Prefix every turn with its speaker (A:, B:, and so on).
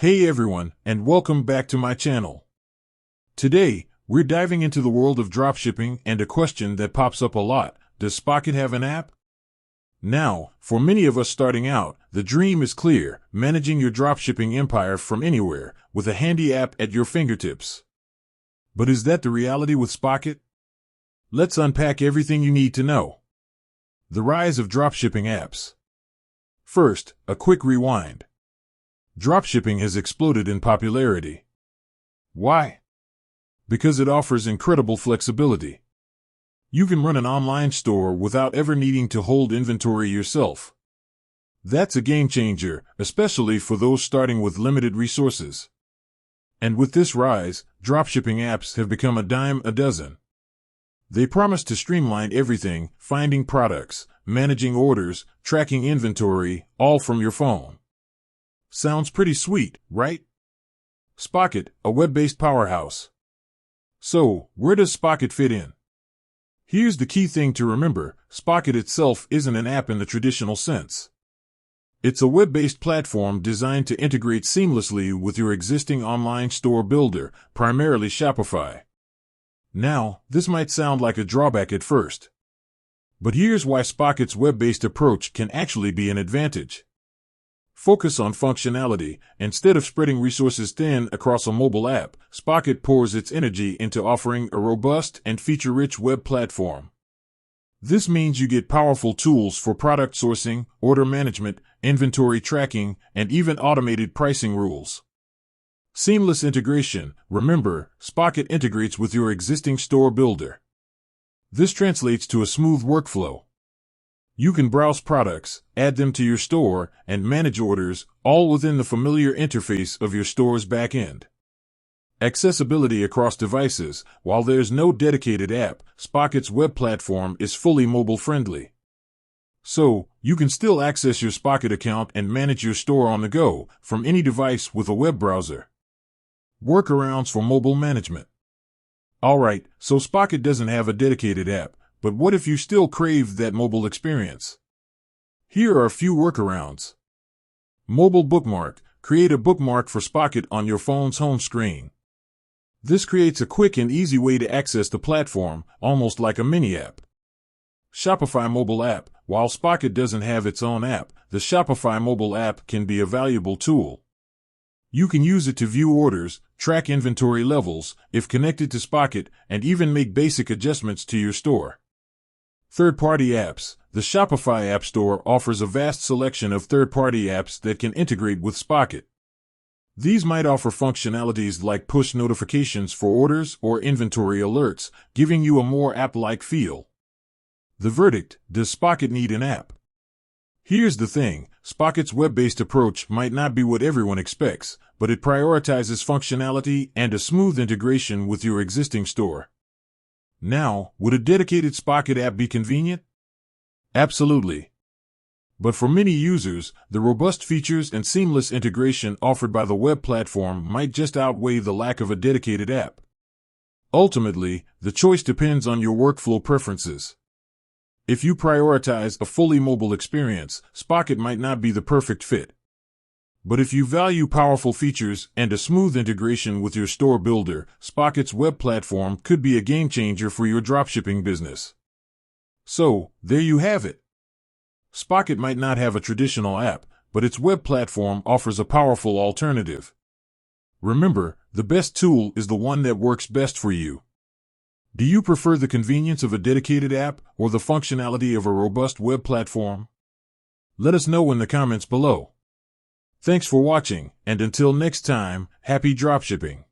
A: Hey everyone, and welcome back to my channel. Today, we're diving into the world of dropshipping and a question that pops up a lot: does Spocket have an app? Now, for many of us starting out, the dream is clear: managing your dropshipping empire from anywhere, with a handy app at your fingertips. But is that the reality with Spocket? Let's unpack everything you need to know. The rise of dropshipping apps. First, a quick rewind. Dropshipping has exploded in popularity. Why? Because it offers incredible flexibility. You can run an online store without ever needing to hold inventory yourself. That's a game changer, especially for those starting with limited resources. And with this rise, dropshipping apps have become a dime a dozen. They promise to streamline everything: finding products, managing orders, tracking inventory, all from your phone. Sounds pretty sweet, right? Spocket, a web-based powerhouse. So, where does Spocket fit in? Here's the key thing to remember: Spocket itself isn't an app in the traditional sense. It's a web-based platform designed to integrate seamlessly with your existing online store builder, primarily Shopify. Now, this might sound like a drawback at first. But here's why Spocket's web-based approach can actually be an advantage. Focus on functionality. Instead of spreading resources thin across a mobile app, Spocket pours its energy into offering a robust and feature-rich web platform. This means you get powerful tools for product sourcing, order management, inventory tracking, and even automated pricing rules. Seamless integration. Remember, Spocket integrates with your existing store builder. This translates to a smooth workflow. You can browse products, add them to your store, and manage orders, all within the familiar interface of your store's backend. Accessibility across devices. While there's no dedicated app, Spocket's web platform is fully mobile-friendly. So, you can still access your Spocket account and manage your store on the go, from any device with a web browser. Workarounds for mobile management. Alright, so Spocket doesn't have a dedicated app, but what if you still crave that mobile experience? Here are a few workarounds. Mobile bookmark. Create a bookmark for Spocket on your phone's home screen. This creates a quick and easy way to access the platform, almost like a mini-app. Shopify mobile app. While Spocket doesn't have its own app, the Shopify mobile app can be a valuable tool. You can use it to view orders, track inventory levels, if connected to Spocket, and even make basic adjustments to your store. Third-party apps. The Shopify App Store offers a vast selection of third-party apps that can integrate with Spocket. These might offer functionalities like push notifications for orders or inventory alerts, giving you a more app-like feel. The verdict: does Spocket need an app? Here's the thing: Spocket's web-based approach might not be what everyone expects, but it prioritizes functionality and a smooth integration with your existing store. Now, would a dedicated Spocket app be convenient? Absolutely. But for many users, the robust features and seamless integration offered by the web platform might just outweigh the lack of a dedicated app. Ultimately, the choice depends on your workflow preferences. If you prioritize a fully mobile experience, Spocket might not be the perfect fit. But if you value powerful features and a smooth integration with your store builder, Spocket's web platform could be a game changer for your dropshipping business. So, there you have it. Spocket might not have a traditional app, but its web platform offers a powerful alternative. Remember, the best tool is the one that works best for you. Do you prefer the convenience of a dedicated app or the functionality of a robust web platform? Let us know in the comments below. Thanks for watching, and until next time, happy dropshipping.